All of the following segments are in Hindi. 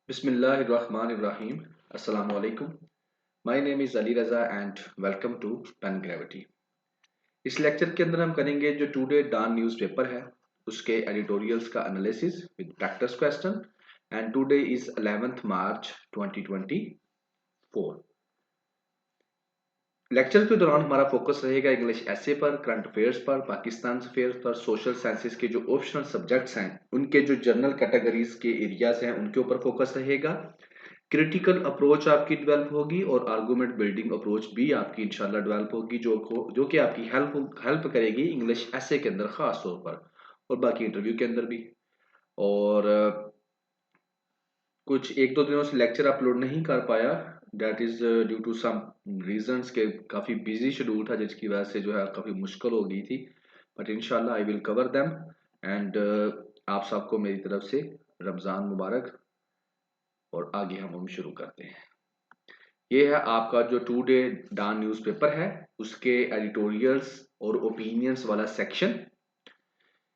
Bismillahirrahmanirrahim. Assalamu alaikum. My name is Ali Raza and welcome to Pen Gravity. इस लेक्चर के अंदर हम करेंगे जो टुडे डॉन न्यूज़पेपर है उसके एडिटोरियल्स का analysis with practice question and today is 11th March 2024. Lecture के दौरान हमारा फोकस रहेगा इंग्लिश एसे पर, करंट अफेयर्स पर, पाकिस्तान अफेयर्स पर, सोशल साइंसेस के जो ऑप्शनल सब्जेक्ट्स हैं उनके जो जनरल कैटेगरीज के एरियाज हैं उनके ऊपर फोकस रहेगा। क्रिटिकल अप्रोच आपकी डेवलप होगी और आर्गुमेंट बिल्डिंग अप्रोच भी आपकी इंशाल्लाह डेवलप होगी जो कि आपकी हेल्प करेगी इंग्लिश एसे के अंदर खास तौर पर और बाकी इंटरव्यू के अंदर भी। और कुछ एक दो दिनों से लेक्चर अपलोड नहीं कर पाया, that is due to some reasons के काफ़ी बिजी शेड्यूल था जिसकी वजह से जो है काफ़ी मुश्किल हो गई थी, बट इंशाल्लाह I will cover them. And आप सबको मेरी तरफ से रमज़ान मुबारक। और आगे हम शुरू करते हैं। ये है आपका जो टुडे डॉन न्यूज़पेपर है उसके एडिटोरियल्स और ओपिनियंस वाला सेक्शन।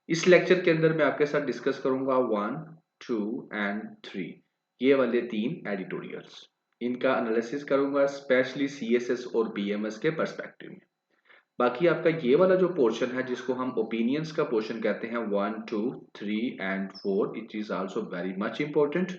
इस लेक्चर के अंदर मैं आपके साथ डिस्कस करूंगा 1, 2 एंड 3 ये वाले 3 एडिटोरियल्स। इनका एनालिसिस करूंगा स्पेशली सीएसएस और बीएमएस के पर्सपेक्टिव में। बाकी आपका ये वाला जो पोर्शन है जिसको हम ओपिनियंस का पोर्शन कहते हैं 1, 2, 3 and 4, it is also very much important.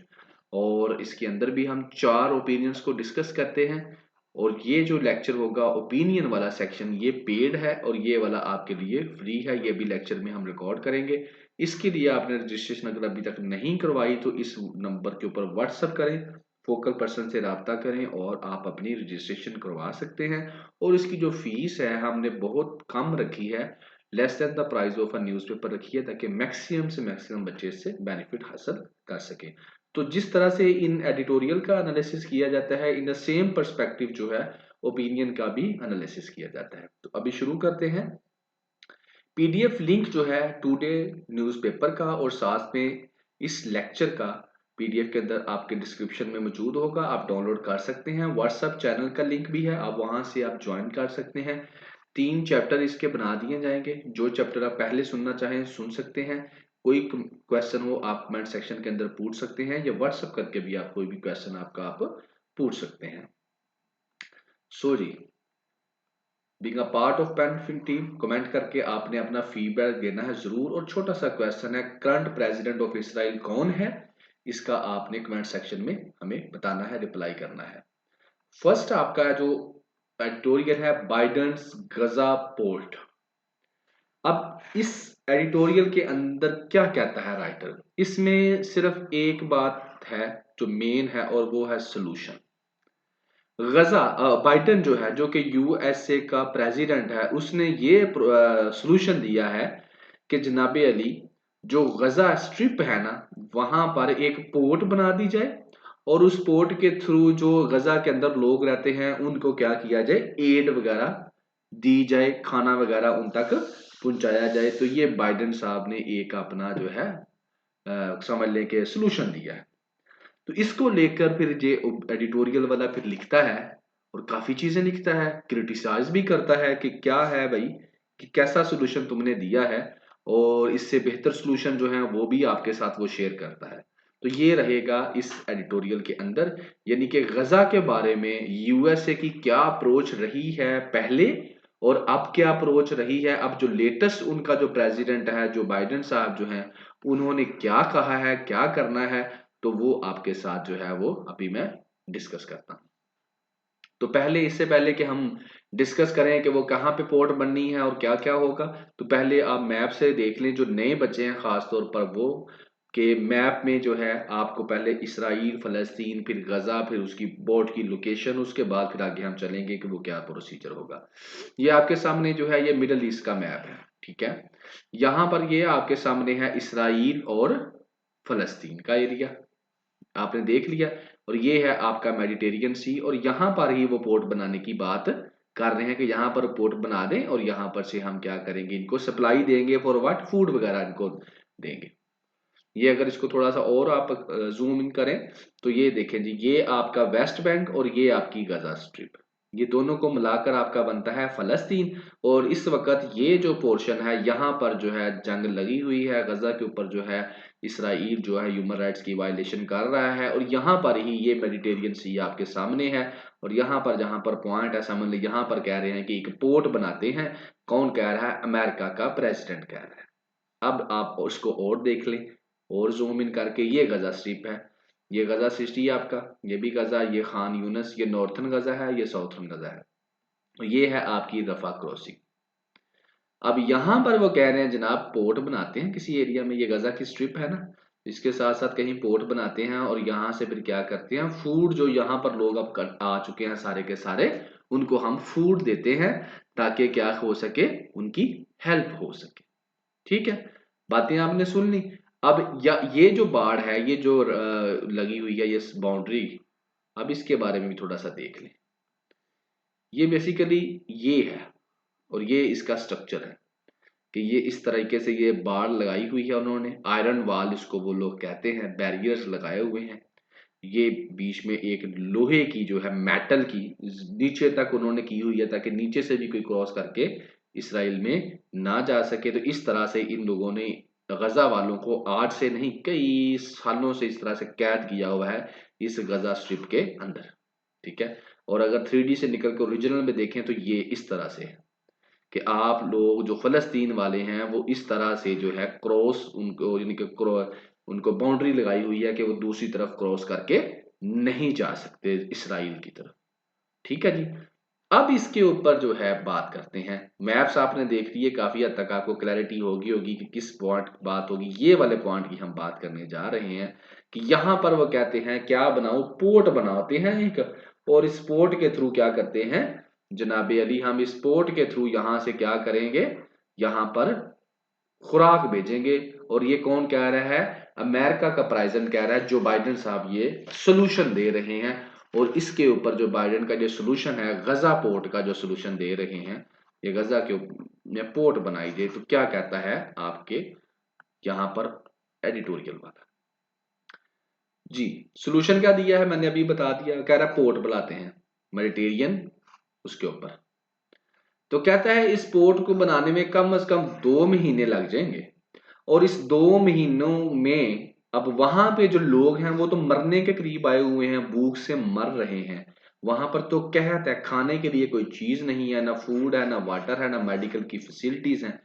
और इसके अंदर भी हम 4 ओपिनियंस को डिस्कस करते हैं। और ये जो लेक्चर होगा ओपिनियन वाला सेक्शन ये पेड है और ये वाला आपके लिए फ्री है, ये भी लेक्चर में हम रिकॉर्ड करेंगे। इसके लिए आपने रजिस्ट्रेशन अगर अभी तक नहीं करवाई तो इस नंबर के ऊपर व्हाट्सएप करें, फोकल पर्सन से रब्ता करें और आप अपनी रजिस्ट्रेशन करवा सकते हैं। और इसकी जो फीस है हमने बहुत कम रखी है, less than the price of a newspaper रखी है, ताकि मैक्सिमम से मैक्सिमम बच्चे इससे बेनिफिट हासिल कर सके। तो जिस तरह से इन एडिटोरियल का एनालिसिस किया जाता है इन द सेम पर्सपेक्टिव जो है ओपिनियन का भी एनालिसिस किया जाता है। तो अभी शुरू करते हैं। पीडीएफ लिंक जो है टुडे न्यूज़पेपर का और साथ में इस लेक्चर का पीडीएफ के अंदर आपके डिस्क्रिप्शन में मौजूद होगा, आप डाउनलोड कर सकते हैं। व्हाट्सएप चैनल का लिंक भी है, आप वहां से आप ज्वाइन कर सकते हैं। 3 चैप्टर इसके बना दिए जाएंगे, जो चैप्टर आप पहले सुनना चाहें सुन सकते हैं। कोई क्वेश्चन हो आप कमेंट सेक्शन के अंदर पूछ सकते हैं या व्हाट्सएप करके भी आप कोई भी क्वेश्चन आपका आप पूछ सकते हैं। सो जी, being a part of pen team, comment करके आपने अपना फीडबैक देना है जरूर। और छोटा सा क्वेश्चन है, करंट प्रेसिडेंट ऑफ इसराइल कौन है, इसका आपने कमेंट सेक्शन में हमें बताना है, रिप्लाई करना है। फर्स्ट आपका जो एडिटोरियल है बाइडेन्स गजा पोर्ट। अब इस एडिटोरियल के अंदर क्या कहता है राइटर, इसमें सिर्फ एक बात है जो मेन है और वो है सोल्यूशन। गजा बाइडन जो है जो कि यूएसए का प्रेसिडेंट है उसने ये सोल्यूशन दिया है कि जनाबे अली जो गजा स्ट्रिप है ना वहां पर एक पोर्ट बना दी जाए और उस पोर्ट के थ्रू जो गजा के अंदर लोग रहते हैं उनको क्या किया जाए, एड वगैरह दी जाए, खाना वगैरह उन तक पहुंचाया जाए। तो ये बाइडेन साहब ने एक अपना जो है समझ लें कि सोल्यूशन दिया है। तो इसको लेकर फिर ये एडिटोरियल वाला फिर लिखता है और काफी चीजें लिखता है, क्रिटिसाइज भी करता है कि क्या है भाई कि कैसा सोल्यूशन तुमने दिया है और इससे बेहतर सोल्यूशन जो है वो भी आपके साथ वो शेयर करता है। तो ये रहेगा इस एडिटोरियल के अंदर, यानी कि गजा के बारे में यूएसए की क्या अप्रोच रही है पहले और अब क्या अप्रोच रही है। अब जो लेटेस्ट उनका जो प्रेसिडेंट है जो बाइडेन साहब जो हैं उन्होंने क्या कहा है, क्या करना है, तो वो आपके साथ जो है वो अभी मैं डिस्कस करता हूं। तो पहले इससे पहले कि हम डिस्कस करें कि वो कहाँ पे पोर्ट बननी है और क्या क्या होगा, तो पहले आप मैप से देख लें जो नए बच्चे हैं खास तौर पर वो कि मैप में जो है आपको पहले इसराइल, फलस्तीन, फिर गजा, फिर उसकी बोर्ड की लोकेशन, उसके बाद फिर आगे हम चलेंगे कि वो क्या प्रोसीजर होगा। ये आपके सामने जो है ये मिडल ईस्ट का मैप है, ठीक है। यहाँ पर ये आपके सामने है इसराइल और फलस्तीन का एरिया, आपने देख लिया। और ये है आपका मेडिटेरियन सी और यहाँ पर ही वो पोर्ट बनाने की बात कर रहे हैं कि यहाँ पर पोर्ट बना दें और यहाँ पर से हम क्या करेंगे, इनको सप्लाई देंगे फॉर व्हाट, फूड वगैरह इनको देंगे। ये अगर इसको थोड़ा सा और आप जूम इन करें तो ये देखें जी, ये आपका वेस्ट बैंक और ये आपकी गजा स्ट्रिप। ये दोनों को मिलाकर आपका बनता है फ़लस्तीन। और इस वक़्त ये जो पोर्शन है यहाँ पर जो है जंग लगी हुई है, गज़ा के ऊपर जो है इसराइल जो है ह्यूमन राइट्स की वायलेशन कर रहा है। और यहाँ पर ही ये मेडिटेरियन सी आपके सामने है। और यहाँ पर जहाँ पर पॉइंट है समझ लीजिए, यहाँ पर कह रहे हैं कि एक पोर्ट बनाते हैं। कौन कह रहा है? अमेरिका का प्रेसिडेंट कह रहा है। अब आप उसको और देख लें, और जूम इन करके, ये गजा स्ट्रिप है, ये गजा सिटी है आपका, ये भी गजा, ये खान यूनस, ये नॉर्थन गजा है, ये साउथर्न गजा है। तो ये है आपकी रफा क्रॉसिंग। अब यहां पर वो कह रहे हैं जनाब पोर्ट बनाते हैं किसी एरिया में, ये गजा की स्ट्रिप है ना, इसके साथ साथ कहीं पोर्ट बनाते हैं और यहां से फिर क्या करते हैं, फूड जो यहाँ पर लोग अब आ चुके हैं सारे के सारे, उनको हम फूड देते हैं ताकि क्या हो सके, उनकी हेल्प हो सके। ठीक है, बातें आपने सुन ली। अब ये जो बाढ़ है, ये जो लगी हुई है ये बाउंड्री, अब इसके बारे में भी थोड़ा सा देख लें। ये बेसिकली ये है, और ये इसका स्ट्रक्चर है कि ये इस तरीके से ये बाढ़ लगाई हुई है उन्होंने, आयरन वॉल इसको वो लोग कहते हैं, बैरियर्स लगाए हुए हैं। ये बीच में एक लोहे की जो है मेटल की नीचे तक उन्होंने की हुई है ताकि नीचे से भी कोई क्रॉस करके इसराइल में ना जा सके। तो इस तरह से इन लोगों ने गजा वालों को आज से नहीं कई सालों से इस तरह से कैद किया हुआ है इस गजा स्ट्रिप के अंदर। ठीक है, और अगर 3D से निकल कर ओरिजिनल में देखें तो ये इस तरह से है कि आप लोग जो फलस्तीन वाले हैं वो इस तरह से जो है क्रॉस, उनको यानी कि उनको बाउंड्री लगाई हुई है कि वो दूसरी तरफ क्रॉस करके नहीं जा सकते इसराइल की तरफ। ठीक है जी। अब इसके ऊपर जो है बात करते हैं, मैप्स आपने देख लिए, काफी हद तक आपको क्लैरिटी होगी होगी कि किस पॉइंट बात होगी। ये वाले पॉइंट की हम बात करने जा रहे हैं कि यहाँ पर वो कहते हैं क्या बनाओ, पोर्ट बनाते हैं एक, और इस पोर्ट के थ्रू क्या करते हैं जनाबे अली, हम इस पोर्ट के थ्रू यहां से क्या करेंगे, यहाँ पर खुराक भेजेंगे। और ये कौन कह रहा है? अमेरिका का प्रेसिडेंट कह रहा है, जो बाइडेन साहब ये सोल्यूशन दे रहे हैं। और इसके ऊपर जो बाइडेन का जो सोल्यूशन है, गजा पोर्ट का जो सोल्यूशन दे रहे हैं, ये गजा के में पोर्ट बनाई जाए, तो क्या कहता है आपके यहां पर एडिटोरियल वाला जी, सोल्यूशन क्या दिया है मैंने अभी बता दिया, कह रहा है पोर्ट बुलाते हैं मेडिटेरियन उसके ऊपर। तो कहता है इस पोर्ट को बनाने में कम से कम 2 महीने लग जाएंगे। और इस 2 महीनों में अब वहां पे जो लोग हैं वो तो मरने के करीब आए हुए हैं, भूख से मर रहे हैं। वहां पर तो कहता है खाने के लिए कोई चीज नहीं है, ना फूड है, ना वाटर है, ना मेडिकल की फैसिलिटीज हैं।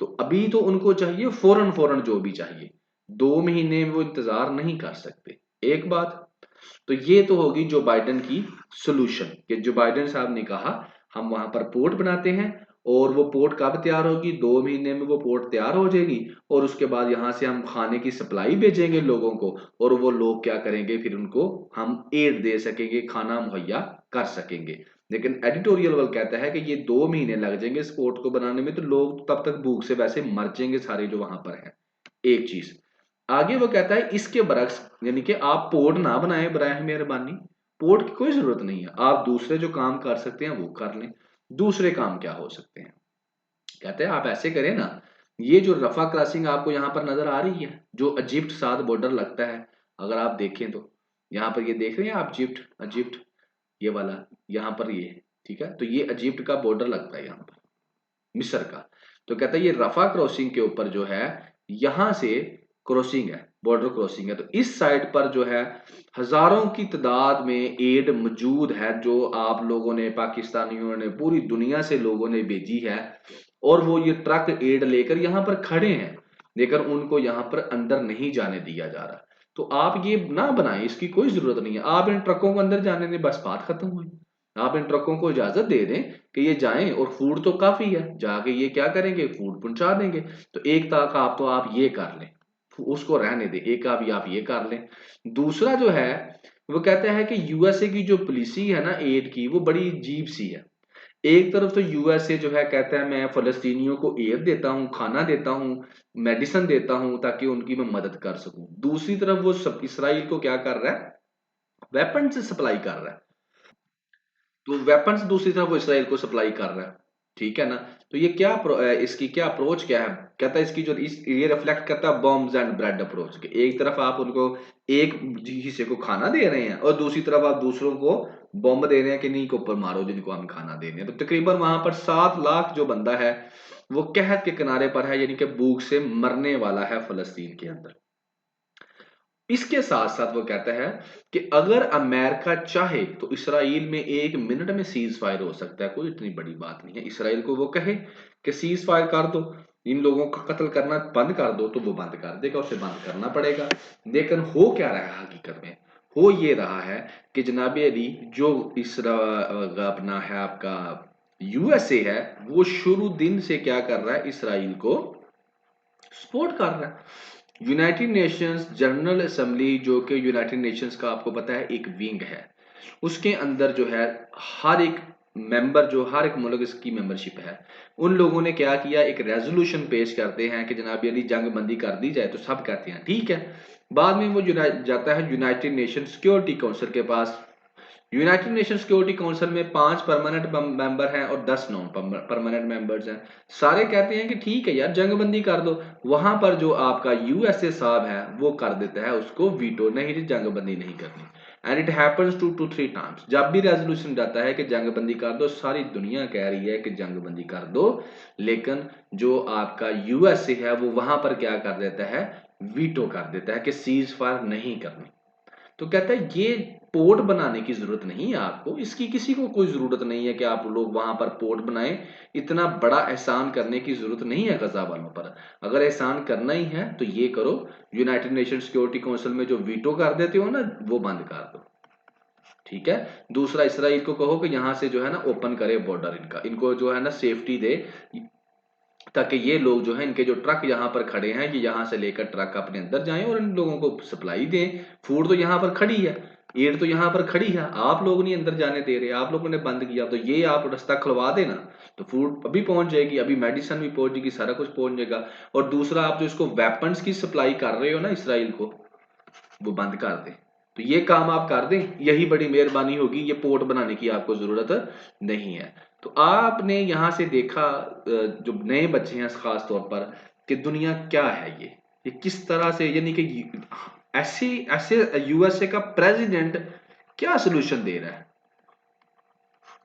तो अभी तो उनको चाहिए फौरन फौरन जो भी चाहिए, 2 महीने वो इंतजार नहीं कर सकते। एक बात तो ये तो होगी जो बाइडेन की सोल्यूशन, कि जो बाइडेन साहब ने कहा हम वहां पर पोर्ट बनाते हैं, और वो पोर्ट कब तैयार होगी, 2 महीने में वो पोर्ट तैयार हो जाएगी। और उसके बाद यहां से हम खाने की सप्लाई भेजेंगे लोगों को, और वो लोग क्या करेंगे, फिर उनको हम एड दे सकेंगे, खाना मुहैया कर सकेंगे। लेकिन एडिटोरियल वर्ल्ड कहता है कि ये 2 महीने लग जाएंगे इस पोर्ट को बनाने में, तो लोग तब तक भूख से वैसे मर जाएंगे सारे जो वहां पर हैं। एक चीज आगे वो कहता है इसके बरक्स, यानी कि आप पोर्ट ना बनाएं बराए मेहरबानी, पोर्ट की कोई जरूरत नहीं है, आप दूसरे जो काम कर सकते हैं वो कर लें। दूसरे काम क्या हो सकते हैं? कहते हैं आप ऐसे करें ना, ये जो रफा क्रॉसिंग आपको यहाँ पर नजर आ रही है, जो इजिप्ट साथ बॉर्डर लगता है, अगर आप देखें तो यहाँ पर ये देख रहे हैं आप, इजिप्ट इजिप्ट ये वाला यहाँ पर ये, ठीक है, तो ये इजिप्ट का बॉर्डर लगता है यहाँ पर, मिस्र का। तो कहता है ये रफा क्रॉसिंग के ऊपर जो है यहां से क्रॉसिंग है, बॉर्डर क्रॉसिंग है, तो इस साइड पर जो है हजारों की तादाद में एड मौजूद है, जो आप लोगों ने, पाकिस्तानियों ने, पूरी दुनिया से लोगों ने भेजी है। और वो ये ट्रक एड लेकर यहाँ पर खड़े हैं, लेकिन उनको यहाँ पर अंदर नहीं जाने दिया जा रहा। तो आप ये ना बनाएं, इसकी कोई जरूरत नहीं है, आप इन ट्रकों को अंदर जाने दें, बस बात खत्म हुई। आप इन ट्रकों को इजाजत दे दें कि ये जाएं, और फूड तो काफी है, जाके ये क्या करेंगे, फूड पहुंचा देंगे। तो एक तक आप तो आप ये कर लें, उसको रहने दें, एक आप ये कर लें। दूसरा जो है वो कहता है कि यूएसए की जो पॉलिसी है ना एड की, वो बड़ी अजीब सी है। एक तरफ तो यूएसए जो है कहता है मैं फलस्तीनियों को एड देता हूँ, खाना देता हूँ, मेडिसिन देता हूँ ताकि उनकी मैं मदद कर सकूं। दूसरी तरफ वो सब इसराइल को क्या कर रहा है, वेपन से सप्लाई कर रहा है। तो वेपन्स दूसरी तरफ वो इसराइल को सप्लाई कर रहा है। ठीक है ना। तो ये क्या इसकी क्या अप्रोच क्या है, कहता है इसकी जो ये रिफ्लेक्ट करता है बॉम्ब्स एंड ब्रेड अप्रोच के। एक तरफ आप उनको एक हिस्से को खाना दे रहे हैं और दूसरी तरफ आप दूसरों को बॉम्ब दे रहे हैं कि नहीं के ऊपर मारो जिनको हम खाना दे रहे हैं। तो तकरीबन वहां पर 7 लाख जो बंदा है वो कहत के किनारे पर है, यानी कि भूख से मरने वाला है फलस्तीन के अंदर। इसके साथ साथ वो कहता है कि अगर अमेरिका चाहे तो इसराइल में 1 मिनट में सीज फायर हो सकता है, कोई इतनी बड़ी बात नहीं है। इसराइल को वो कहे कि सीज फायर कर दो, इन लोगों का कत्ल करना बंद कर दो, तो वो बंद कर देगा, उसे बंद करना पड़ेगा। लेकिन हो क्या रहा है हकीकत में, हो ये रहा है कि जनाब अली जो अपना है आपका यूएसए है, वो शुरू दिन से क्या कर रहा है, इसराइल को सपोर्ट कर रहा है। यूनाइटेड नेशंस जनरल असेंबली, जो कि यूनाइटेड नेशंस का आपको पता है एक विंग है, उसके अंदर जो है हर एक मेंबर, जो हर एक मुल्क इसकी मेंबरशिप है, उन लोगों ने क्या किया, एक रेजोल्यूशन पेश करते हैं कि जनाब यदि जंग बंदी कर दी जाए, तो सब कहते हैं ठीक है। बाद में वो जाता है यूनाइटेड नेशन सिक्योरिटी काउंसिल के पास। यूनाइटेड नेशन सिक्योरिटी काउंसिल में 5 परमानेंट मेंबर हैं और 10 नॉन परमानेंट मेंबर्स हैं। सारे कहते हैं कि ठीक है यार जंगबंदी कर दो। वहां पर जो आपका यूएसए साहब है वो कर देता है उसको वीटो, नहीं जी जंगबंदी नहीं करनी। And it happens 2 to 3 times. जब भी रेजोल्यूशन जाता है कि जंगबंदी कर दो, सारी दुनिया कह रही है कि जंगबंदी कर दो, लेकिन जो आपका यूएसए है वो वहां पर क्या कर देता है, वीटो कर देता है कि सीज फायर नहीं करनी। तो कहता है ये पोर्ट बनाने की जरूरत नहीं है आपको, इसकी किसी को कोई जरूरत नहीं है कि आप लोग वहां पर पोर्ट बनाएं। इतना बड़ा एहसान करने की जरूरत नहीं है गजा वालों पर। अगर एहसान करना ही है तो ये करो, यूनाइटेड नेशन सिक्योरिटी काउंसिल में जो वीटो कर देते हो ना, वो बंद कर दो। ठीक है। दूसरा, इसराइल को कहो कि यहां से जो है ना ओपन करे बॉर्डर, इनका इनको जो है ना सेफ्टी दे, ताकि ये लोग जो है इनके जो ट्रक यहाँ पर खड़े हैं, ये यहाँ से लेकर ट्रक अपने अंदर जाएं और इन लोगों को सप्लाई दें। फूड तो यहाँ पर खड़ी है, एड तो यहाँ पर खड़ी है, आप लोग नहीं अंदर जाने दे रहे, आप लोगों ने बंद किया, तो ये आप रास्ता खुलवा देना, तो फूड अभी पहुंच जाएगी, अभी मेडिसिन भी पहुंच जाएगी, सारा कुछ पहुंच जाएगा। और दूसरा, आप जो इसको वेपन्स की सप्लाई कर रहे हो ना इसराइल को, वो बंद कर दें। तो ये काम आप कर दें, यही बड़ी मेहरबानी होगी, ये पोर्ट बनाने की आपको जरूरत नहीं है। तो आपने यहां से देखा जो नए बच्चे हैं खास तौर पर, कि दुनिया क्या है, ये किस तरह से, यानी कि ऐसे ऐसे यूएसए का प्रेसिडेंट क्या सोल्यूशन दे रहा है।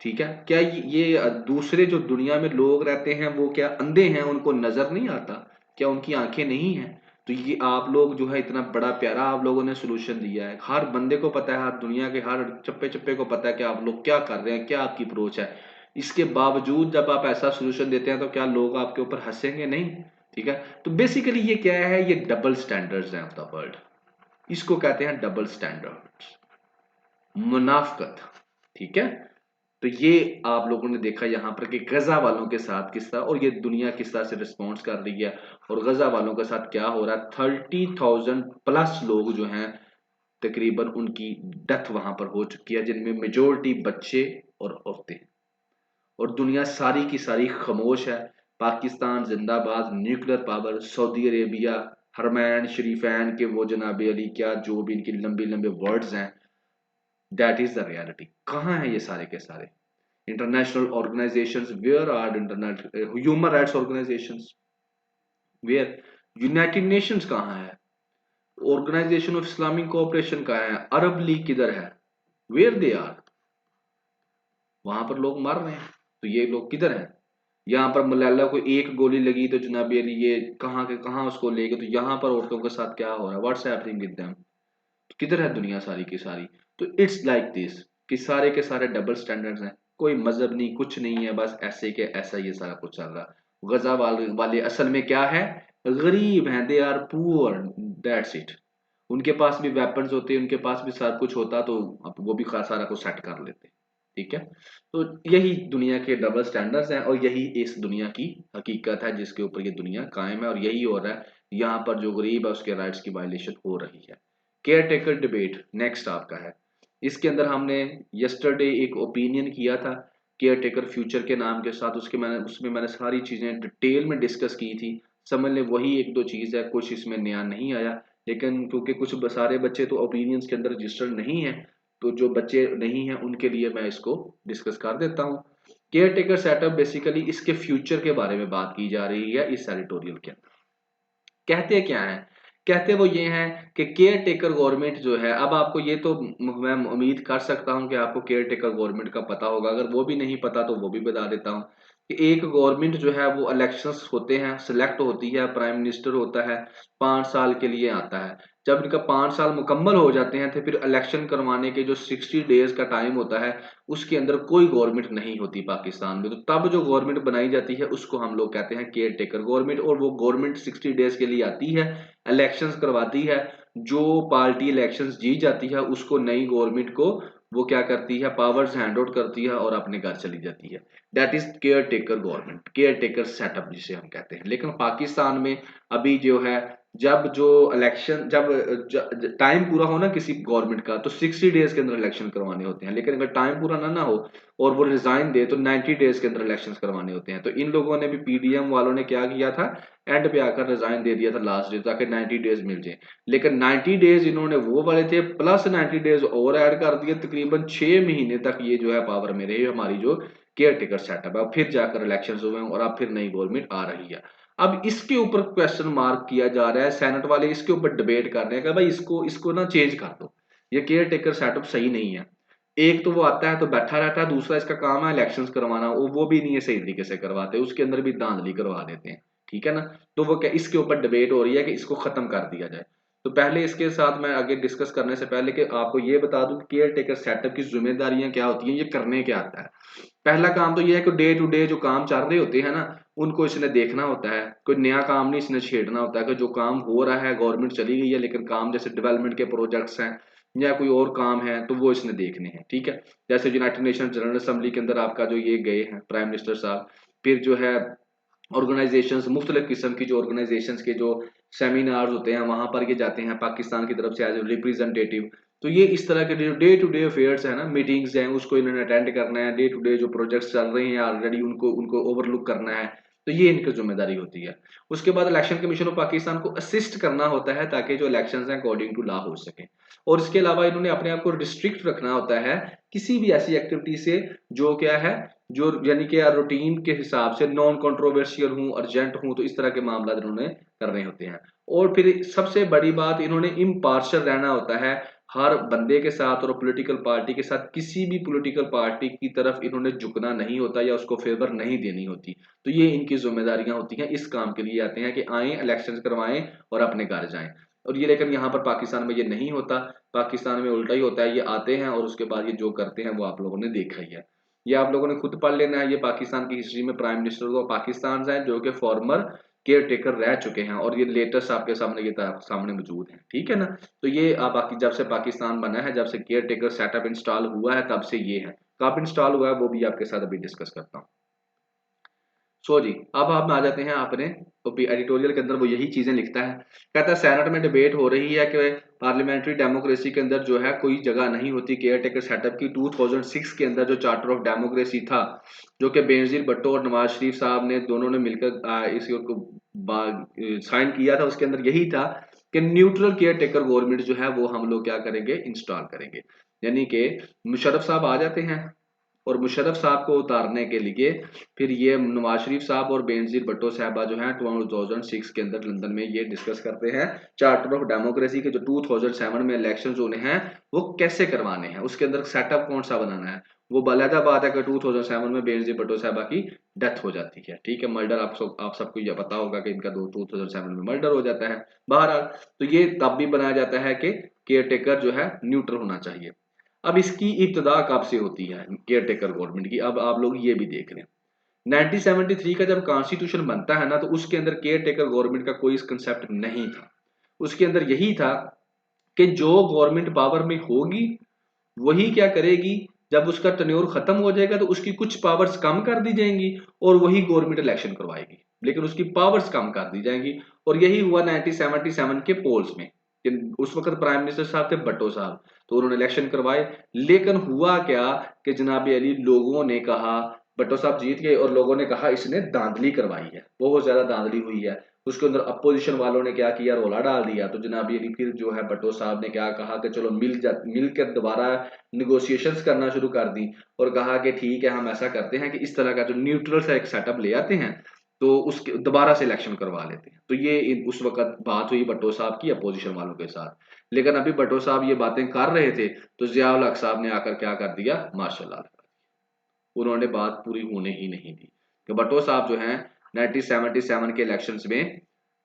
ठीक है, क्या ये दूसरे जो दुनिया में लोग रहते हैं वो क्या अंधे हैं, उनको नजर नहीं आता, क्या उनकी आंखें नहीं हैं। तो ये आप लोग जो है इतना बड़ा प्यारा आप लोगों ने सोल्यूशन दिया है, हर बंदे को पता है, हर दुनिया के हर चप्पे चप्पे को पता है कि आप लोग क्या कर रहे हैं, क्या आपकी अप्रोच है। इसके बावजूद जब आप ऐसा सोल्यूशन देते हैं तो क्या लोग आपके ऊपर हंसेंगे नहीं। ठीक है। तो बेसिकली ये क्या है, ये डबल स्टैंडर्ड्स हैं ऑफ द वर्ल्ड, इसको कहते हैं डबल स्टैंडर्ड्स, मुनाफकत। ठीक है। तो ये आप लोगों ने देखा यहाँ पर कि गजा वालों के साथ किस तरह, और ये दुनिया किस तरह से रिस्पॉन्स कर रही है, और गजा वालों के साथ क्या हो रहा है। 30,000 प्लस लोग जो हैं तकरीबन उनकी डेथ वहां पर हो चुकी है, जिनमें मेजोरिटी बच्चे और औरतें। और दुनिया सारी की सारी खामोश है। पाकिस्तान जिंदाबाद, न्यूक्लियर पावर, सऊदी अरेबिया, हरमैन शरीफैन के वो जनाब अली, क्या जो भी इनकी लंबी लंबे वर्ड्स हैं, दैट इज द रियलिटी। कहाँ है ये सारे के सारे international organisations, where are international human rights organisations, where United Nations कहाँ है, ऑर्गेनाइजेशन ऑफ इस्लामिक कोऑपरेशन कहाँ है, अरब लीग किधर है, वेयर दे आर। वहां पर लोग मर रहे हैं, तो ये लोग किधर हैं। यहाँ पर मलाला को एक गोली लगी तो जनाब ये कहाँ के कहाँ उसको ले गए। तो यहाँ पर औरतों के साथ क्या हो रहा है, व्हाट्स हैपनिंग विद देम, किधर है दुनिया सारी की सारी। तो इट्स लाइक दिस कि सारे के सारे डबल स्टैंडर्ड्स हैं, कोई मजहब नहीं, कुछ नहीं है, बस ऐसे के ऐसा ये सारा कुछ चल रहा है। गजा वाले असल में क्या है, गरीब हैं, they are poor, that's it. उनके पास भी वेपन्स होते, उनके पास भी सब कुछ होता, तो वो भी सारा कुछ सेट कर लेते। ठीक है। तो यही दुनिया के डबल स्टैंडर्ड्स हैं, और यही इस दुनिया की हकीकत है जिसके ऊपर ये दुनिया कायम है, और यही हो रहा है। यहाँ पर जो गरीब है उसके राइट्स की वायलेशन हो रही है। केयर टेकर डिबेट नेक्स्ट आपका है। इसके अंदर हमने यस्टरडे एक ओपिनियन किया था केयर टेकर फ्यूचर के नाम के साथ, उसमें मैंने सारी चीजें डिटेल में डिस्कस की थी। समझ लें वही एक दो चीज है, कुछ इसमें नया नहीं आया। लेकिन क्योंकि कुछ सारे बच्चे तो ओपिनियंस के अंदर रजिस्टर्ड नहीं है, तो जो बच्चे नहीं हैं उनके लिए मैं इसको डिस्कस कर देता हूँ। केयर टेकर सेटअप बेसिकली इसके फ्यूचर के बारे में बात की जा रही है इस एडिटोरियल के अंदर। कहते क्या है, कहते वो ये हैं कि केयर टेकर गवर्नमेंट जो है, अब आपको ये तो मैं उम्मीद कर सकता हूं कि आपको केयर टेकर गवर्नमेंट का पता होगा, अगर वो भी नहीं पता तो वो भी बता देता हूं कि एक गवर्नमेंट जो है वो इलेक्शंस होते हैं, सिलेक्ट होती है, प्राइम मिनिस्टर होता है, 5 साल के लिए आता है। जब इनका 5 साल मुकम्मल हो जाते हैं तो फिर इलेक्शन करवाने के जो 60 डेज का टाइम होता है, उसके अंदर कोई गवर्नमेंट नहीं होती पाकिस्तान में। तो तब जो गवर्नमेंट बनाई जाती है उसको हम लोग कहते हैं केयर टेकर गवर्नमेंट, और वो गवर्नमेंट 60 डेज के लिए आती है, इलेक्शंस करवाती है। जो पार्टी इलेक्शंस जीत जाती है उसको, नई गवर्नमेंट को वो क्या करती है, पावर्स हैंड आउट करती है और अपने घर चली जाती है। That is care taker government, care taker setup जिसे हम कहते हैं। लेकिन पाकिस्तान में अभी जो है, जब जो इलेक्शन, जब टाइम पूरा हो ना किसी गवर्नमेंट का, तो 60 डेज के अंदर इलेक्शन करवाने होते हैं। लेकिन अगर टाइम पूरा ना हो और वो रिजाइन दे तो 90 डेज के अंदर इलेक्शन करवाने होते हैं। तो इन लोगों ने भी, पीडीएम वालों ने क्या किया था, एंड पे आकर रिजाइन दे दिया था लास्ट डे, ताकि 90 डेज मिल जाए। लेकिन 90 डेज इन्होंने वो वाले थे, प्लस 90 डेज और ऐड कर दिए, तकरीबन 6 महीने तक ये जो है पावर में रही हमारी जो केयर टेकर सेटअप है। फिर जाकर इलेक्शन हुए और अब फिर नई गवर्नमेंट आ रही है। अब इसके ऊपर क्वेश्चन मार्क किया जा रहा है, सेनेट वाले इसके ऊपर डिबेट कर रहे हैं कि भाई इसको इसको ना चेंज कर दो, ये केयर टेकर सेटअप सही नहीं है। एक तो वो आता है तो बैठा रहता है, दूसरा इसका काम है इलेक्शंस करवाना, वो भी नहीं है सही तरीके से करवाते, उसके अंदर भी धांधली करवा देते हैं। ठीक है ना। तो वो क्या, इसके ऊपर डिबेट हो रही है कि इसको खत्म कर दिया जाए। तो पहले इसके साथ मैं आगे डिस्कस करने से पहले कि आपको ये बता दूं कि केयर टेकर सेटअप की जिम्मेदारियां क्या होती हैं, ये करने क्या आता है। पहला काम तो ये है कि डे टू डे जो काम चल रहे होते हैं ना, उनको इसने देखना होता है। कोई नया काम नहीं इसने छेड़ना होता है, कि जो काम हो रहा है, गवर्नमेंट चली गई है लेकिन काम जैसे डेवलपमेंट के प्रोजेक्ट्स हैं या कोई और काम है तो वो इसने देखने हैं। ठीक है। जैसे यूनाइटेड नेशन जनरल असेंबली के अंदर आपका जो ये गए हैं प्राइम मिनिस्टर साहब, फिर जो है ऑर्गेनाइजेशंस, मुख्तलिफ किस्म की जो ऑर्गेनाइजेशंस के जो सेमिनार्स होते हैं वहां पर ये जाते हैं पाकिस्तान की तरफ से एज ए रिप्रेजेंटेटिव। तो ये इस तरह के जो डे टू डे अफेयर्स है ना, मीटिंग्स हैं, उसको इन्होंने अटेंड करना है। डे टू डे जो प्रोजेक्ट्स चल रहे हैं ऑलरेडी, उनको उनको ओवरलुक करना है। तो ये इनकी जिम्मेदारी होती है। उसके बाद इलेक्शन कमीशन ऑफ पाकिस्तान को असिस्ट करना होता है ताकि जो इलेक्शन है अकॉर्डिंग टू लॉ हो सके। और इसके अलावा इन्होंने अपने आप को रिस्ट्रिक्ट रखना होता है किसी भी ऐसी एक्टिविटी से जो क्या है, जो यानी कि रूटीन के हिसाब से नॉन कंट्रोवर्शियल हूँ, अर्जेंट हूँ, तो इस तरह के मामला इन्होंने करने होते हैं। और फिर सबसे बड़ी बात, इन्होंने इम्पार्शियल रहना होता है हर बंदे के साथ और पॉलिटिकल पार्टी के साथ। किसी भी पॉलिटिकल पार्टी की तरफ इन्होंने झुकना नहीं होता या उसको फेवर नहीं देनी होती। तो ये इनकी जिम्मेदारियां होती हैं, इस काम के लिए आते हैं कि आए इलेक्शन करवाएं और अपने घर जाएं। और ये लेकिन यहाँ पर पाकिस्तान में ये नहीं होता। पाकिस्तान में उल्टा ही होता है, ये आते हैं और उसके बाद ये जो करते हैं वो आप लोगों ने देखा ही है। ये आप लोगों ने खुद पढ़ लेना है। ये पाकिस्तान की हिस्ट्री में प्राइम मिनिस्टर वो पाकिस्तान से हैं जो कि फॉर्मर केयर टेकर रह चुके हैं, और ये लेटेस्ट आपके सामने ये सामने मौजूद है। ठीक है ना। तो ये बाकी जब से पाकिस्तान बना है, जब से केयर टेकर सेटअप इंस्टॉल हुआ है, तब से ये है। कब इंस्टॉल हुआ है वो भी आपके साथ अभी डिस्कस करता हूँ। सो जी, अब हम आ जाते हैं अपने तो एडिटोरियल के अंदर वो यही चीजें लिखता है। कहता है सेनेट में डिबेट हो रही है कि पार्लियामेंट्री डेमोक्रेसी के अंदर जो है कोई जगह नहीं होती केयर टेकर सेटअप की। 2006 के अंदर जो चार्टर ऑफ डेमोक्रेसी था, जो कि बेनजीर भुट्टो और नवाज शरीफ साहब ने दोनों ने मिलकर इसी को साइन किया था, उसके अंदर यही था कि न्यूट्रल केयर टेकर गवर्नमेंट जो है वो हम लोग क्या करेंगे, इंस्टॉल करेंगे। यानी कि मुशर्रफ साहब आ जाते हैं और मुशर्रफ साहब को उतारने के लिए फिर ये नवाज शरीफ साहब और बेनजीर भुट्टो साहबा जो है 2006 के अंदर लंदन में ये डिस्कस करते हैं चार्टर ऑफ डेमोक्रेसी के जो 2007 में इलेक्शंस होने हैं वो कैसे करवाने हैं, उसके अंदर सेटअप कौन सा बनाना है। वो बालादा बात है कि 2007 में बेनजीर भुट्टो साहबा की डेथ हो जाती है। ठीक है, मर्डर आप सबको यह पता होगा कि इनका 2007 में मर्डर हो जाता है। बहरहाल, तो ये तब भी बनाया जाता है कि केयर टेकर जो है न्यूट्रल होना चाहिए। अब इसकी इब्तदा कब से होती है केयर टेकर गवर्नमेंट की, अब आप लोग ये भी देख लें। 1973 का जब कॉन्स्टिट्यूशन बनता है ना, तो उसके अंदर केयर टेकर गवर्नमेंट का कोई कंसेप्ट नहीं था। उसके अंदर यही था कि जो गवर्नमेंट पावर में होगी वही क्या करेगी, जब उसका टर्न्योर खत्म हो जाएगा तो उसकी कुछ पावर्स कम कर दी जाएंगी और वही गवर्नमेंट इलेक्शन करवाएगी, लेकिन उसकी पावर्स कम कर दी जाएंगी। और यही हुआ 1977 के पोल्स में। उस वक्त प्राइम मिनिस्टर साहब थे भट्टो साहब, तो उन्होंने इलेक्शन करवाए। लेकिन हुआ क्या कि जनाब अली, लोगों ने कहा भट्टो साहब जीत गए और लोगों ने कहा इसने धांधली करवाई है, बहुत ज्यादा धांधली हुई है। उसके अंदर अपोजिशन वालों ने क्या किया, रोला डाल दिया। तो जनाब ये फिर जो है भट्टो साहब ने क्या कहा कि चलो मिलकर दोबारा निगोशिएशंस करना शुरू कर दी और कहा कि ठीक है हम ऐसा करते हैं कि इस तरह का जो न्यूट्रल सा एक सेटअप ले आते हैं तो उसके दोबारा से इलेक्शन करवा लेते हैं। तो ये उस वक्त बात हुई भट्टो साहब की अपोजिशन वालों के साथ। लेकिन अभी भट्टो साहब ये बातें कर रहे थे तो जिया-उल हक साहब ने आकर क्या कर दिया, मार्शल लॉ। उन्होंने बात पूरी होने ही नहीं दी कि भट्टो साहब जो हैं 1977 के इलेक्शंस में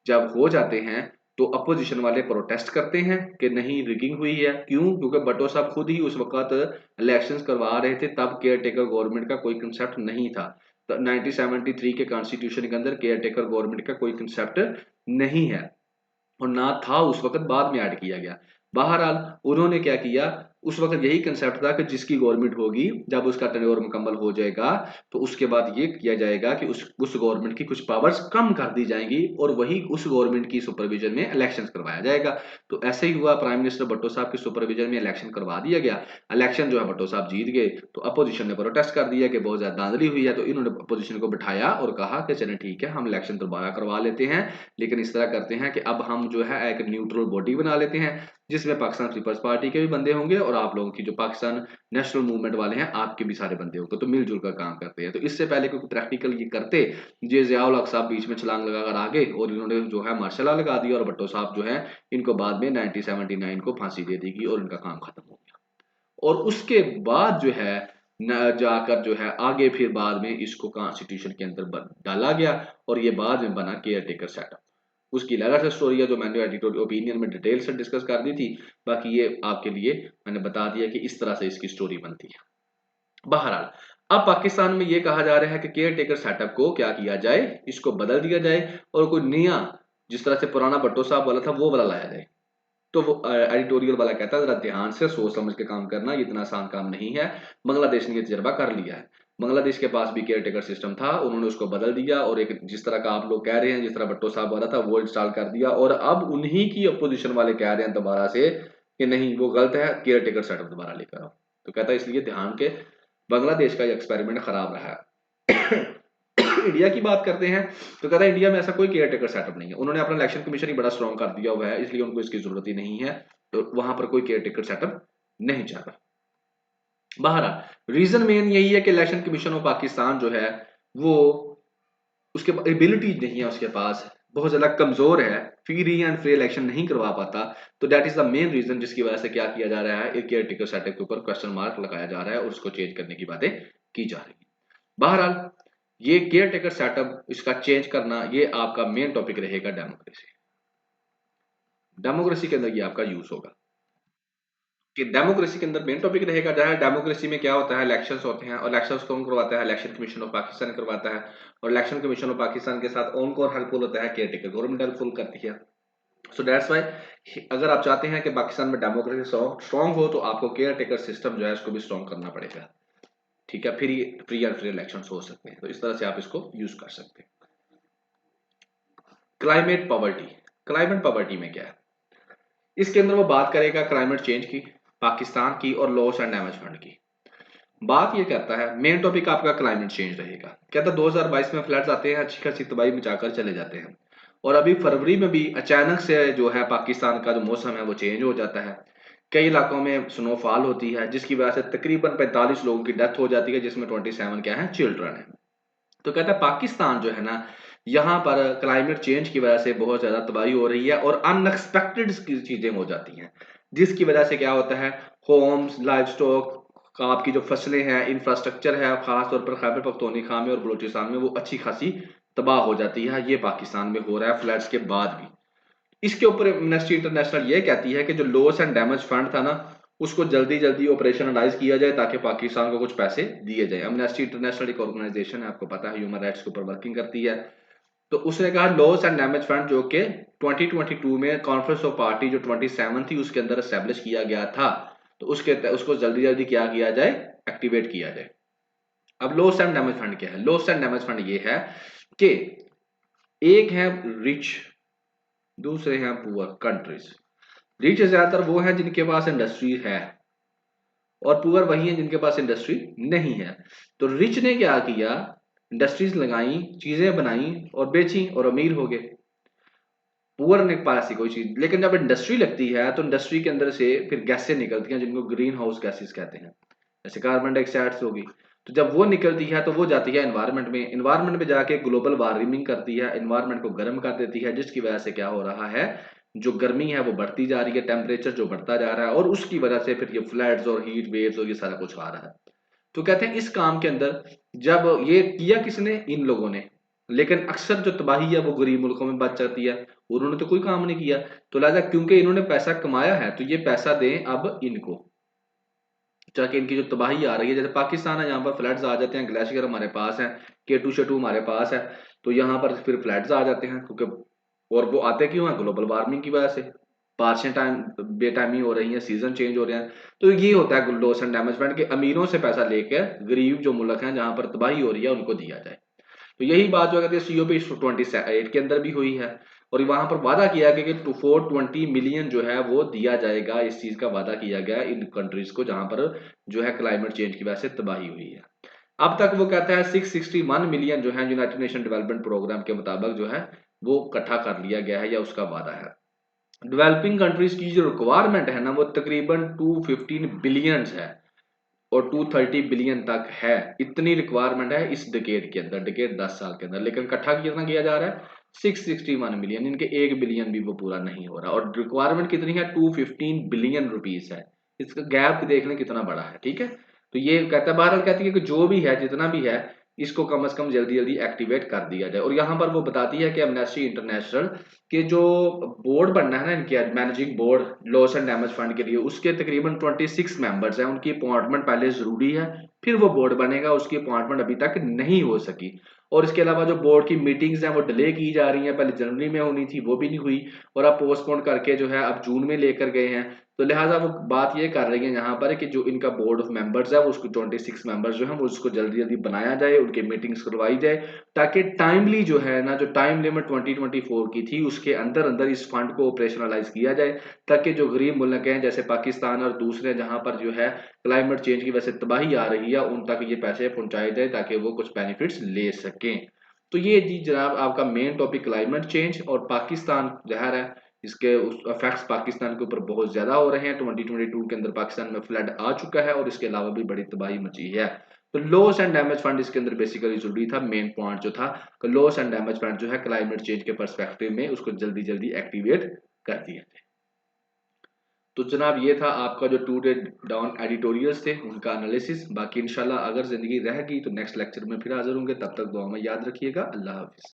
जब हो जाते हैं तो अपोजिशन वाले प्रोटेस्ट करते हैं कि नहीं रिगिंग हुई है। क्यों? क्योंकि भट्टो साहब खुद ही उस वक्त इलेक्शंस करवा रहे थे, तब केयर टेकर गवर्नमेंट का कोई कंसेप्ट नहीं था। 1973 के कॉन्स्टिट्यूशन के अंदर केयर टेकर गवर्नमेंट का कोई कंसेप्ट नहीं है और ना था उस वक्त, बाद में ऐड किया गया। बहरहाल उन्होंने क्या किया, उस वक्त यही कंसेप्ट था कि जिसकी गवर्नमेंट होगी जब उसका टेन्योर मुकम्मल हो जाएगा तो उसके बाद ये किया जाएगा कि उस गवर्नमेंट की कुछ पावर्स कम कर दी जाएंगी और वही उस गवर्नमेंट की सुपरविजन में इलेक्शन करवाया जाएगा। तो ऐसे ही हुआ, प्राइम मिनिस्टर भट्टो साहब की सुपरविजन में इलेक्शन करवा दिया गया। इलेक्शन जो है भट्टो साहब जीत गए तो अपोजिशन ने प्रोटेस्ट कर दिया कि बहुत ज्यादा धांधली हुई है। तो इन्होंने अपोजिशन को बिठाया और कहा कि चलें ठीक है हम इलेक्शन दोबारा करवा लेते हैं, लेकिन इस तरह करते हैं कि अब हम जो है एक न्यूट्रल बॉडी बना लेते हैं जिसमें पाकिस्तान पीपल्स पार्टी के भी बंदे होंगे और आप लोगों की जो पाकिस्तान नेशनल मूवमेंट वाले हैं आपके भी सारे बंदे होंगे, तो मिलजुल कर काम करते हैं। तो इससे पहले क्योंकि प्रैक्टिकल ये करते, ये जिया-उल हक साहब बीच में छलांग लगाकर आ गए और इन्होंने जो है मार्शल लॉ लगा दिया और भट्टो साहब जो है इनको बाद में 1979 को फांसी दे दी गई और इनका काम खत्म हो गया। और उसके बाद जो है न जाकर जो है आगे फिर बाद में इसको कॉन्स्टिट्यूशन के अंदर डाला गया और ये बाद में बना केयर टेकर सेटअप। उसकी अलग से स्टोरी है जो मैंने एडिटोरियल ओपिनियन में डिटेल से डिस्कस कर दी थी। बाकी ये आपके लिए मैंने बता दिया कि इस तरह से इसकी स्टोरी बनती है। बहरहाल अब पाकिस्तान में ये कहा जा रहा है कि केयर टेकर सेटअप को क्या किया जाए, इसको बदल दिया जाए और कोई नया, जिस तरह से पुराना भट्टो साहब वाला था वो वाला लाया जाए। तो वो एडिटोरियल वाला कहता है जरा ध्यान से सोच समझ के काम करना, ये इतना आसान काम नहीं है। बांग्लादेश ने ये तजर्बा कर लिया है। बांग्लादेश के पास भी केयर टेकर सिस्टम था, उन्होंने उसको बदल दिया और एक जिस तरह का आप लोग कह रहे हैं जिस तरह भट्टो साहब वाला था वो इंस्टॉल कर दिया और अब उन्हीं की अपोजिशन वाले कह रहे हैं दोबारा से कि नहीं वो गलत है, केयर टेकर सेटअप दोबारा लेकर आओ। तो कहता है इसलिए ध्यान के बांग्लादेश का एक्सपेरिमेंट खराब रहा है। इंडिया की बात करते हैं तो कहता है इंडिया में ऐसा कोई केयर टेकर सेटअप नहीं है। उन्होंने अपना इलेक्शन कमीशन ही बड़ा स्ट्रॉन्ग कर दिया हुआ है, इसलिए उनको इसकी जरूरत ही नहीं है। तो वहां पर कोई केयर टेकर सेटअप नहीं चाहता। बहरहाल रीजन मेन यही है कि इलेक्शन कमीशन ऑफ पाकिस्तान जो है वो उसके एबिलिटी नहीं है, उसके पास बहुत ज्यादा कमजोर है, फ्री एंड फ्री इलेक्शन नहीं करवा पाता। तो that is the main reason जिसकी वजह से क्या किया जा रहा है, एक केयर टेकर सेटअप के ऊपर क्वेश्चन मार्क लगाया जा रहा है और उसको चेंज करने की बातें की जा रही है। बहरहाल ये केयर टेकर सेटअप इसका चेंज करना ये आपका मेन टॉपिक रहेगा डेमोक्रेसी। डेमोक्रेसी के अंदर ये आपका यूज होगा कि डेमोक्रेसी के अंदर मेन टॉपिक रहेगा जहाँ डेमोक्रेसी में क्या होता है, इलेक्शंस होते हैं और इलेक्शंस कौन करवाता है, इलेक्शन कमीशन ऑफ पाकिस्तान करवाता है और इलेक्शन कमीशन ऑफ पाकिस्तान के साथ कौन कौन हेल्पफुल होता है, केयर टेकर गवर्नमेंट हेल्पफुल करती है। सो दैट्स व्हाई अगर आप चाहते हैं कि पाकिस्तान में डेमोक्रेसी स्ट्रॉन्ग हो तो आपको केयर टेकर सिस्टम जो है इसको भी स्ट्रॉन्ग करना पड़ेगा। ठीक है, फिर फ्री एंड फ्री इलेक्शन हो सकते हैं। तो इस तरह से आप इसको यूज कर सकते हैं। क्लाइमेट पॉवर्टी, क्लाइमेट पॉवर्टी में क्या है, इसके अंदर वो बात करेगा क्लाइमेट चेंज की, पाकिस्तान की और लॉस एंड डैमेज फंड की। बात ये करता है मेन टॉपिक आपका क्लाइमेट चेंज रहेगा। कहता है 2022 में फ्लड्स आते हैं, अच्छी खासी तबाही मचाकर चले जाते हैं और अभी फरवरी में भी अचानक से जो है पाकिस्तान का जो मौसम है वो चेंज हो जाता है। कई इलाकों में स्नोफॉल होती है जिसकी वजह से तकरीबन 45 लोगों की डेथ हो जाती है जिसमें 27 क्या है, चिल्ड्रन है। तो कहता है पाकिस्तान जो है ना यहाँ पर क्लाइमेट चेंज की वजह से बहुत ज्यादा तबाही हो रही है और अनएक्सपेक्टेड चीजें हो जाती हैं जिसकी वजह से क्या होता है, होम्स, लाइव स्टॉक, आपकी जो फसलें हैं, इंफ्रास्ट्रक्चर है, खास तौर पर खैबर पख्तूनख्वा में और बलूचिस्तान में वो अच्छी खासी तबाह हो जाती है। ये पाकिस्तान में हो रहा है फ्लड्स के बाद भी। इसके ऊपर एमनेस्टी इंटरनेशनल ये कहती है कि जो लॉस एंड डैमेज फंड था ना उसको जल्दी जल्दी ऑपरेशनलाइज किया जाए ताकि पाकिस्तान को कुछ पैसे दिए जाए। एमनेस्टी इंटरनेशनल एक ऑर्गेनाइजेशन है, आपको पता है ह्यूमन राइट्स के ऊपर वर्किंग करती है। तो उसने कहा लॉस एंड डैमेज फंड जो कि 2022 में कॉन्फ्रेंस ऑफ पार्टी जो 27 थी उसके अंदर एस्टेब्लिश किया गया था, तो उसको जल्दी जल्दी क्या किया जाए, एक्टिवेट किया जाए। अब लॉस एंड डैमेज फंड क्या है, लॉस एंड डैमेज फंड ये है कि एक है रिच, दूसरे हैं पुअर कंट्रीज। रिच ज्यादातर वो है जिनके पास इंडस्ट्री है और पुअर वही है जिनके पास इंडस्ट्री नहीं है। तो रिच ने क्या किया, इंडस्ट्रीज लगाई, चीजें बनाई और बेची और अमीर हो गए। पुअर नहीं पा सी कोई चीज, लेकिन जब इंडस्ट्री लगती है तो इंडस्ट्री के अंदर से फिर गैसें निकलती हैं जिनको ग्रीन हाउस गैसेस कहते हैं, जैसे कार्बन डाइऑक्साइड होगी। तो जब वो निकलती है तो वो जाती है एनवायरनमेंट में, एनवायरनमेंट में जाके ग्लोबल वार्मिंग करती है, एनवायरनमेंट को गर्म कर देती है, जिसकी वजह से क्या हो रहा है, जो गर्मी है वो बढ़ती जा रही है, टेम्परेचर जो बढ़ता जा रहा है, और उसकी वजह से फिर ये फ्लड्स और हीट वेव्स और ये सारा कुछ आ रहा है। तो कहते हैं इस काम के अंदर जब ये किया किसने, इन लोगों ने, लेकिन अक्सर जो तबाही है वो गरीब मुल्कों में बच जाती है, उन्होंने तो कोई काम नहीं किया। तो लिहाजा क्योंकि इन्होंने पैसा कमाया है तो ये पैसा दें अब इनको, जाके इनकी जो तबाही आ रही है, जैसे पाकिस्तान है यहाँ पर फ्लड्स आ जाते हैं, ग्लेशियर हमारे पास है, केटू शेटू हमारे पास है, तो यहाँ पर फिर फ्लड्स आ जाते हैं क्योंकि, और वो आते क्यों हैं, ग्लोबल वार्मिंग की वजह से, बारिशें टाइम बेटाइमी हो रही हैं, सीजन चेंज हो रहे हैं। तो ये होता है लॉस एंड डैमेजमेंट के, अमीरों से पैसा लेकर गरीब जो मुल्क हैं जहां पर तबाही हो रही है उनको दिया जाए। तो यही बात जो कहते हैं COP 28 के अंदर भी हुई है, और वहां पर वादा किया गया कि 420 मिलियन जो है वो दिया जाएगा, इस चीज का वादा किया गया इन कंट्रीज को जहां पर जो है क्लाइमेट चेंज की वजह से तबाही हुई है। अब तक वो कहता है 661 मिलियन जो है यूनाइटेड नेशन डेवलपमेंट प्रोग्राम के मुताबिक जो है वो इकट्ठा कर लिया गया है या उसका वादा है। डेवलपिंग कंट्रीज की जो रिक्वायरमेंट है ना वो तकरीबन 215 बिलियंस है, और 230 बिलियन तक है, इतनी रिक्वायरमेंट है इस डिकेड के अंदर, डिकेड 10 साल के अंदर, लेकिन इकट्ठा कितना किया जा रहा है 661 मिलियन, इनके 1 बिलियन भी वो पूरा नहीं हो रहा, और रिक्वायरमेंट कितनी है 215 बिलियन रुपीस है। इसका गैप देख लें कितना बड़ा है, ठीक है। तो ये कहता है, भारत कहती है कि जो भी है जितना भी है इसको कम से कम जल्दी जल्दी एक्टिवेट कर दिया जाए। और यहाँ पर वो बताती है कि एमनेस्टी इंटरनेशनल के जो बोर्ड बनना है ना इनके, managing board loss and damage fund के लिए, उसके तकरीबन 26 मेंबर्स हैं, उनकी अपॉइंटमेंट पहले जरूरी है, फिर वो बोर्ड बनेगा, उसकी अपॉइंटमेंट अभी तक नहीं हो सकी। और इसके अलावा जो बोर्ड की मीटिंग्स हैं वो डिले की जा रही हैं, पहले जनवरी में होनी थी वो भी नहीं हुई, और अब पोस्टपोन करके जो है अब जून में लेकर गए हैं। तो लिहाजा वो बात ये कर रही है यहाँ पर कि जो इनका बोर्ड ऑफ मेंबर्स है वो उसको 26 मेंबर्स जो है वो उसको जल्दी जल्दी बनाया जाए, उनकी मीटिंग्स करवाई जाए, ताकि टाइमली जो है ना, जो टाइम लिमिट 2024 की थी उसके अंदर अंदर इस फंड को ऑपरेशनलाइज किया जाए, ताकि जो गरीब मुल्क हैं जैसे पाकिस्तान और दूसरे जहां पर जो है क्लाइमेट चेंज की वजह से तबाही आ रही है उन तक ये पैसे पहुंचाए जाए ताकि वो कुछ बेनिफिट्स ले सकें। तो ये जी जनाब आपका मेन टॉपिक क्लाइमेट चेंज और पाकिस्तान जहर है, इसके इफेक्ट्स पाकिस्तान के ऊपर बहुत ज्यादा हो रहे हैं। 2022 के अंदर पाकिस्तान में फ्लड आ चुका है और इसके अलावा भी बड़ी तबाही मची है। तो लॉस एंड डैमेज फंड इसके अंदर बेसिकली जरूरी था, मेन पॉइंट जो था कि लॉस एंड डैमेज फंड जो है क्लाइमेट चेंज के पर्सपेक्टिव में उसको जल्दी जल्दी एक्टिवेट कर दिया जाए। तो जनाब ये था आपका जो 2 डे डाउन एडिटोरियल्स थे उनका एनालिसिस। बाकी इंशाल्लाह अगर जिंदगी रहेगी तो नेक्स्ट लेक्चर में फिर हाजिर होंगे, तब तक दुआ में याद रखिएगा। अल्लाह हाफिज।